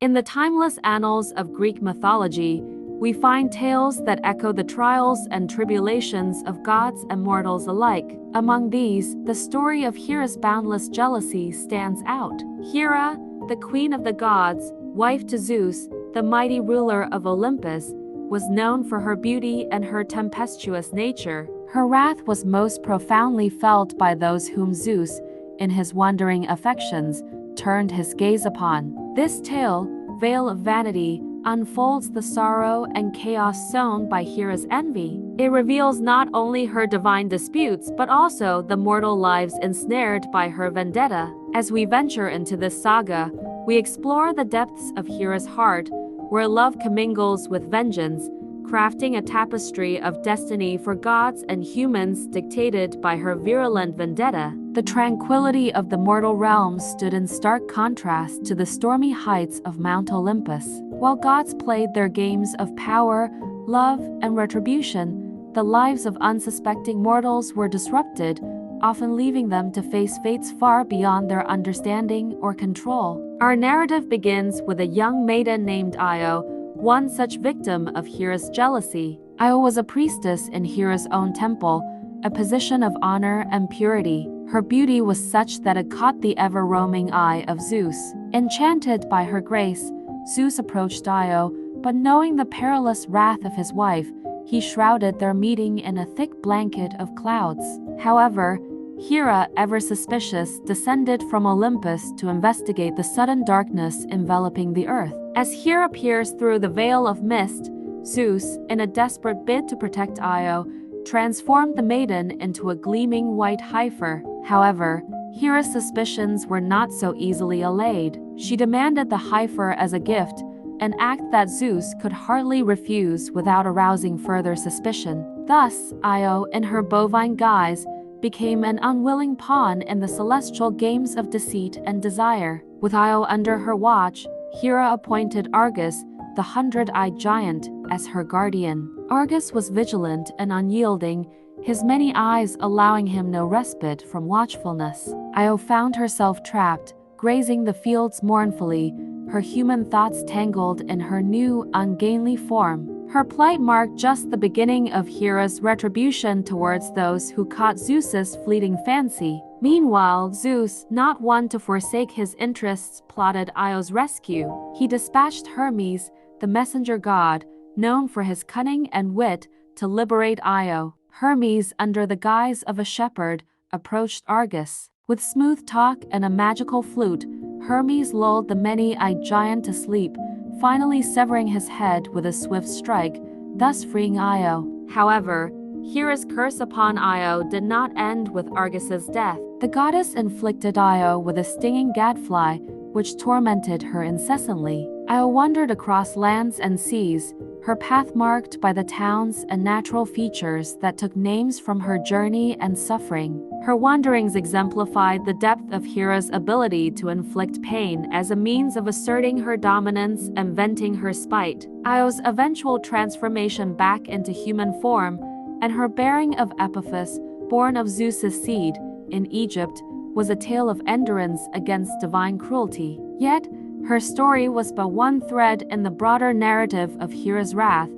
In the timeless annals of Greek mythology, we find tales that echo the trials and tribulations of gods and mortals alike. Among these, the story of Hera's boundless jealousy stands out. Hera, the queen of the gods, wife to Zeus, the mighty ruler of Olympus, was known for her beauty and her tempestuous nature. Her wrath was most profoundly felt by those whom Zeus, in his wandering affections, turned his gaze upon. This tale, Veil of Vanity, unfolds the sorrow and chaos sown by Hera's envy. It reveals not only her divine disputes but also the mortal lives ensnared by her vendetta. As we venture into this saga, we explore the depths of Hera's heart, where love commingles with vengeance, crafting a tapestry of destiny for gods and humans dictated by her virulent vendetta. The tranquility of the mortal realms stood in stark contrast to the stormy heights of Mount Olympus. While gods played their games of power, love, and retribution, the lives of unsuspecting mortals were disrupted, often leaving them to face fates far beyond their understanding or control. Our narrative begins with a young maiden named Io, one such victim of Hera's jealousy. Io was a priestess in Hera's own temple, a position of honor and purity. Her beauty was such that it caught the ever-roaming eye of Zeus. Enchanted by her grace, Zeus approached Io, but knowing the perilous wrath of his wife, he shrouded their meeting in a thick blanket of clouds. However, Hera, ever suspicious, descended from Olympus to investigate the sudden darkness enveloping the earth. As Hera peers through the veil of mist, Zeus, in a desperate bid to protect Io, transformed the maiden into a gleaming white heifer. However, Hera's suspicions were not so easily allayed. She demanded the heifer as a gift, an act that Zeus could hardly refuse without arousing further suspicion. Thus, Io, in her bovine guise, became an unwilling pawn in the celestial games of deceit and desire. With Io under her watch, Hera appointed Argus, the 100-eyed giant, as her guardian. Argus was vigilant and unyielding, his many eyes allowing him no respite from watchfulness. Io found herself trapped, grazing the fields mournfully, her human thoughts tangled in her new, ungainly form. Her plight marked just the beginning of Hera's retribution towards those who caught Zeus's fleeting fancy. Meanwhile, Zeus, not one to forsake his interests, plotted Io's rescue. He dispatched Hermes, the messenger god, known for his cunning and wit, to liberate Io. Hermes, under the guise of a shepherd, approached Argus. With smooth talk and a magical flute, Hermes lulled the many-eyed giant to sleep, finally severing his head with a swift strike, thus freeing Io. However, Hera's curse upon Io did not end with Argus's death. The goddess inflicted Io with a stinging gadfly, which tormented her incessantly. Io wandered across lands and seas, her path marked by the towns and natural features that took names from her journey and suffering. Her wanderings exemplified the depth of Hera's ability to inflict pain as a means of asserting her dominance and venting her spite. Io's eventual transformation back into human form, and her bearing of Epiphus, born of Zeus's seed, in Egypt, was a tale of endurance against divine cruelty. Yet, her story was but one thread in the broader narrative of Hera's wrath,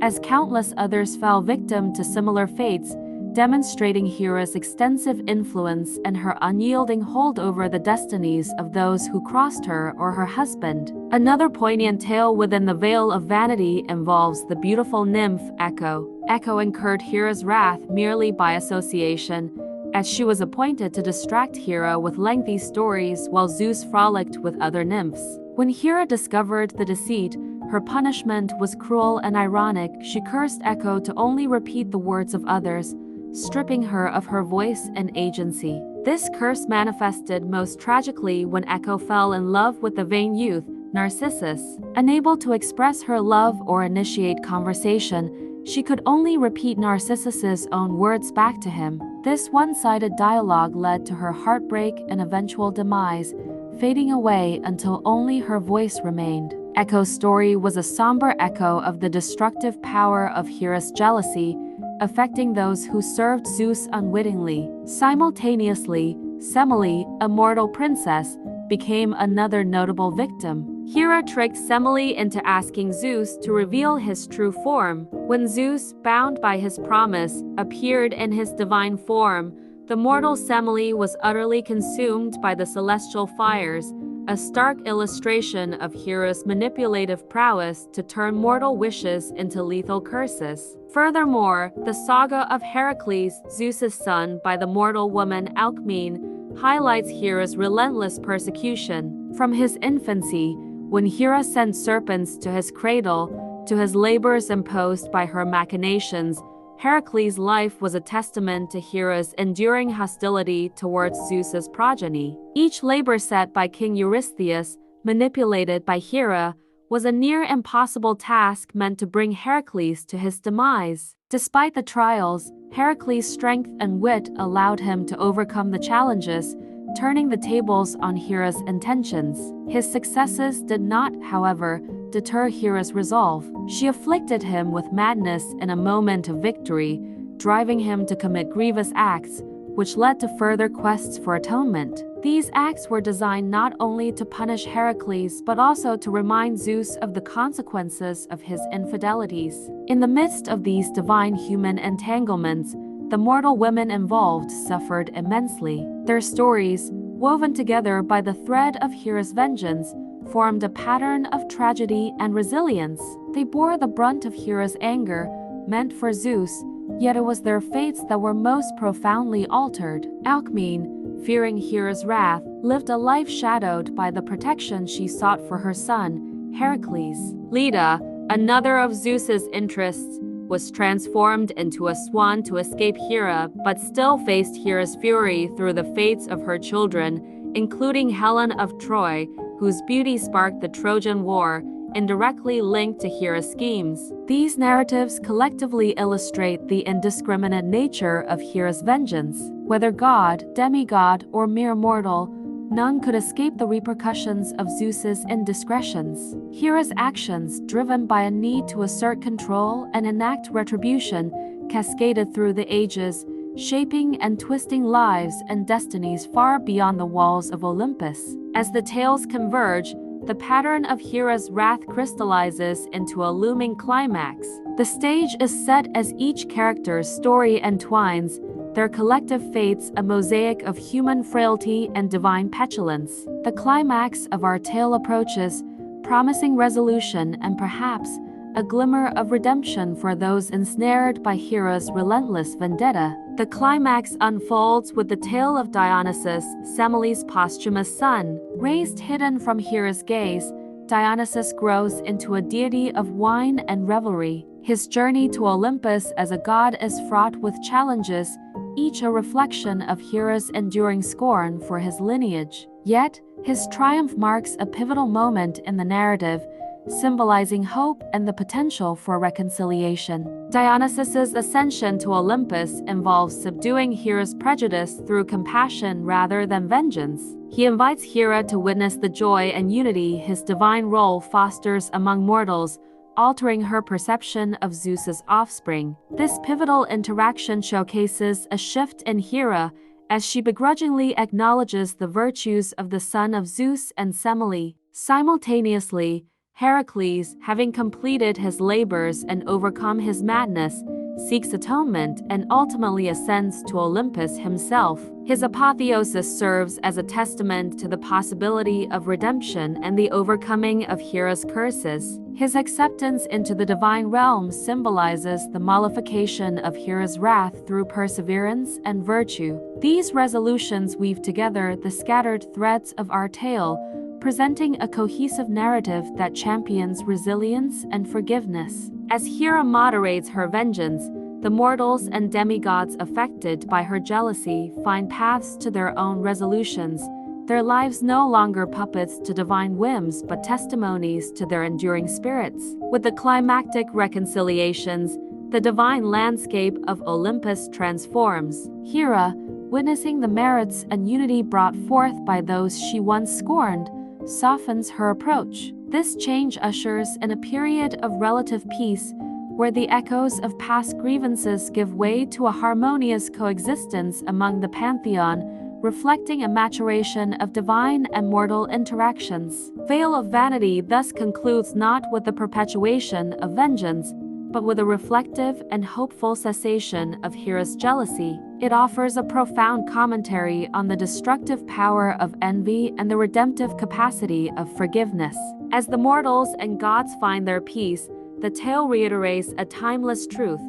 as countless others fell victim to similar fates, demonstrating Hera's extensive influence and her unyielding hold over the destinies of those who crossed her or her husband. Another poignant tale within the Veil of Vanity involves the beautiful nymph Echo. Echo incurred Hera's wrath merely by association, as she was appointed to distract Hera with lengthy stories while Zeus frolicked with other nymphs. When Hera discovered the deceit, her punishment was cruel and ironic. She cursed Echo to only repeat the words of others, stripping her of her voice and agency. This curse manifested most tragically when Echo fell in love with the vain youth, Narcissus. Unable to express her love or initiate conversation, she could only repeat Narcissus's own words back to him. This one-sided dialogue led to her heartbreak and eventual demise, fading away until only her voice remained. Echo's story was a somber echo of the destructive power of Hera's jealousy, affecting those who served Zeus unwittingly. Simultaneously, Semele, a mortal princess, became another notable victim. Hera tricked Semele into asking Zeus to reveal his true form. When Zeus, bound by his promise, appeared in his divine form, the mortal Semele was utterly consumed by the celestial fires, a stark illustration of Hera's manipulative prowess to turn mortal wishes into lethal curses. Furthermore, the saga of Heracles, Zeus's son by the mortal woman Alcmene, highlights Hera's relentless persecution. From his infancy, when Hera sent serpents to his cradle, to his labors imposed by her machinations, Heracles' life was a testament to Hera's enduring hostility towards Zeus's progeny. Each labor set by King Eurystheus, manipulated by Hera, was a near impossible task meant to bring Heracles to his demise. Despite the trials, Heracles' strength and wit allowed him to overcome the challenges, turning the tables on Hera's intentions. His successes did not, however, deter Hera's resolve. She afflicted him with madness in a moment of victory, driving him to commit grievous acts, which led to further quests for atonement. These acts were designed not only to punish Heracles but also to remind Zeus of the consequences of his infidelities. In the midst of these divine human entanglements, the mortal women involved suffered immensely. Their stories, woven together by the thread of Hera's vengeance, formed a pattern of tragedy and resilience. They bore the brunt of Hera's anger, meant for Zeus, yet it was their fates that were most profoundly altered. Alcmene, fearing Hera's wrath, lived a life shadowed by the protection she sought for her son, Heracles. Leda, another of Zeus's interests, was transformed into a swan to escape Hera, but still faced Hera's fury through the fates of her children, including Helen of Troy, whose beauty sparked the Trojan War, indirectly linked to Hera's schemes. These narratives collectively illustrate the indiscriminate nature of Hera's vengeance. Whether god, demigod, or mere mortal, none could escape the repercussions of Zeus's indiscretions. Hera's actions, driven by a need to assert control and enact retribution, cascaded through the ages, shaping and twisting lives and destinies far beyond the walls of Olympus. As the tales converge, the pattern of Hera's wrath crystallizes into a looming climax. The stage is set as each character's story entwines, their collective fates a mosaic of human frailty and divine petulance. The climax of our tale approaches, promising resolution and perhaps a glimmer of redemption for those ensnared by Hera's relentless vendetta. The climax unfolds with the tale of Dionysus, Semele's posthumous son. Raised hidden from Hera's gaze, Dionysus grows into a deity of wine and revelry. His journey to Olympus as a god is fraught with challenges, each a reflection of Hera's enduring scorn for his lineage. Yet, his triumph marks a pivotal moment in the narrative, symbolizing hope and the potential for reconciliation. Dionysus's ascension to Olympus involves subduing Hera's prejudice through compassion rather than vengeance. He invites Hera to witness the joy and unity his divine role fosters among mortals, altering her perception of Zeus's offspring. This pivotal interaction showcases a shift in Hera as she begrudgingly acknowledges the virtues of the son of Zeus and Semele. Simultaneously, Heracles, having completed his labors and overcome his madness, seeks atonement and ultimately ascends to Olympus himself. His apotheosis serves as a testament to the possibility of redemption and the overcoming of Hera's curses. His acceptance into the divine realm symbolizes the mollification of Hera's wrath through perseverance and virtue. These resolutions weave together the scattered threads of our tale, presenting a cohesive narrative that champions resilience and forgiveness. As Hera moderates her vengeance, the mortals and demigods affected by her jealousy find paths to their own resolutions, their lives no longer puppets to divine whims but testimonies to their enduring spirits. With the climactic reconciliations, the divine landscape of Olympus transforms. Hera, witnessing the merits and unity brought forth by those she once scorned, softens her approach. This change ushers in a period of relative peace, where the echoes of past grievances give way to a harmonious coexistence among the pantheon, reflecting a maturation of divine and mortal interactions. Veil of Vanity thus concludes not with the perpetuation of vengeance, but with a reflective and hopeful cessation of Hera's jealousy. It offers a profound commentary on the destructive power of envy and the redemptive capacity of forgiveness. As the mortals and gods find their peace, the tale reiterates a timeless truth.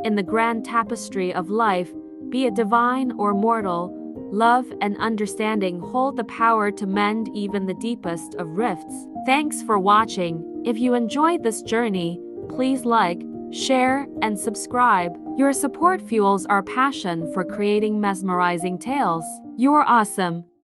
In the grand tapestry of life, be it divine or mortal, love and understanding hold the power to mend even the deepest of rifts. Thanks for watching. If you enjoyed this journey, please like, share, and subscribe. Your support fuels our passion for creating mesmerizing tales. You're awesome.